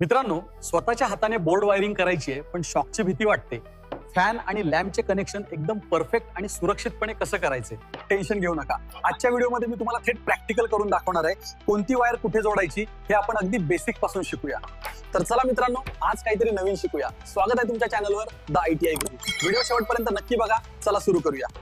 मित्रांनो, स्वतःच्या हाताने बोर्ड वायरिंग करायची आहे पण शॉकची भीती वाटते. फॅन आणि लॅम्पचे कनेक्शन एकदम परफेक्ट आणि सुरक्षितपणे कसं करायचे, टेन्शन घेऊ नका. आजच्या व्हिडिओमध्ये मी तुम्हाला थेट प्रॅक्टिकल करून दाखवणार आहे. कोणती वायर कुठे जोडायची हे आपण अगदी बेसिक पासून शिकूया. तर चला मित्रांनो, आज काहीतरी नवीन शिकूया. स्वागत आहे तुमच्या चॅनलवर द ITI गुरु. व्हिडिओ शेवटपर्यंत नक्की बघा. चला सुरू करूया.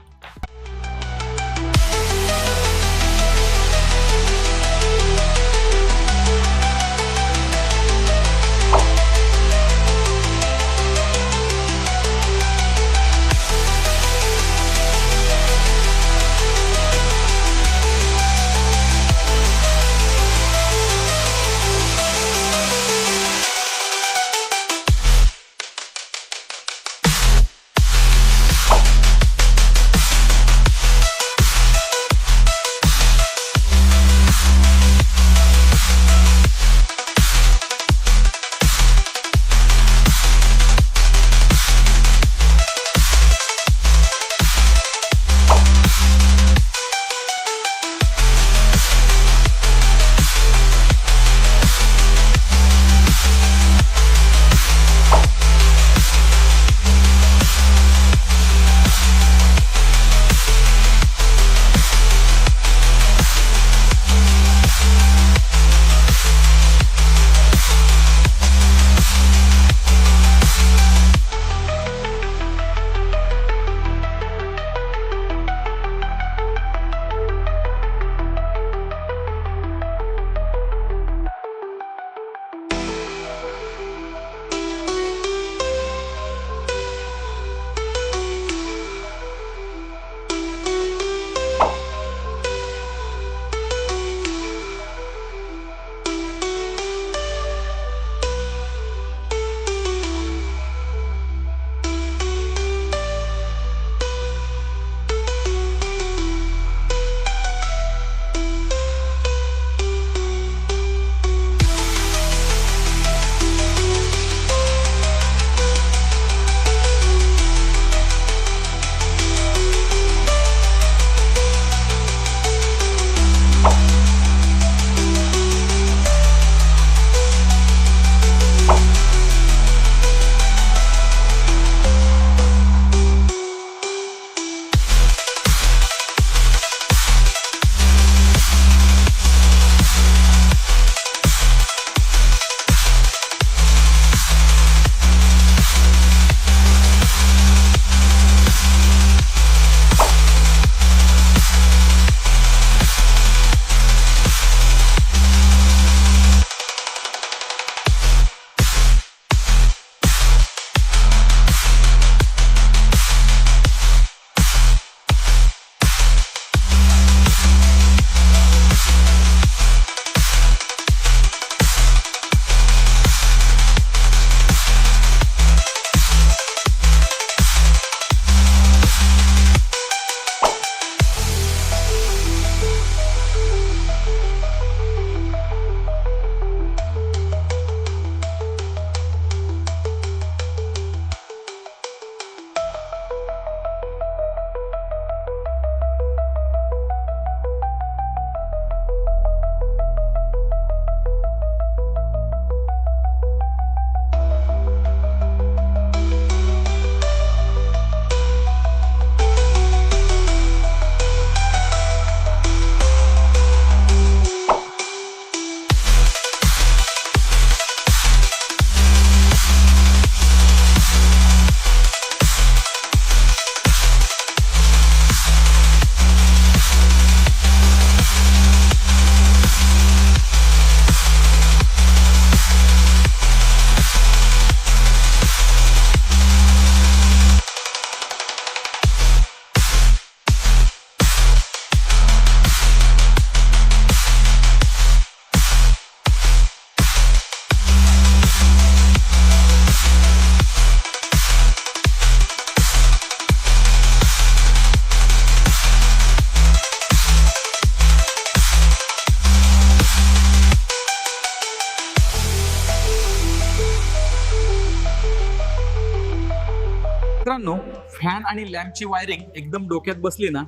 मित्रांनो, फॅन आणि लॅम्पची वायरिंग एकदम डोक्यात बसली ना,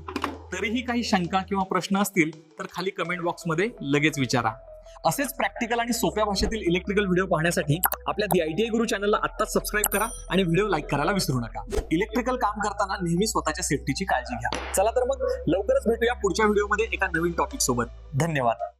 तरीही काही शंका किंवा प्रश्न असतील तर खाली कमेंट बॉक्समध्ये लगेच विचारा. असेच प्रॅक्टिकल आणि सोप्या भाषेतील इलेक्ट्रिकल व्हिडिओ पाहण्यासाठी आपल्या दी ITI गुरु चॅनलला आत्ताच सबस्क्राईब करा आणि व्हिडिओ लाईक करायला विसरू नका. इलेक्ट्रिकल काम करताना नेहमी स्वतःच्या सेफ्टीची काळजी घ्या. चला तर मग लवकरच भेटूया पुढच्या व्हिडिओमध्ये एका नवीन टॉपिक सोबत. धन्यवाद.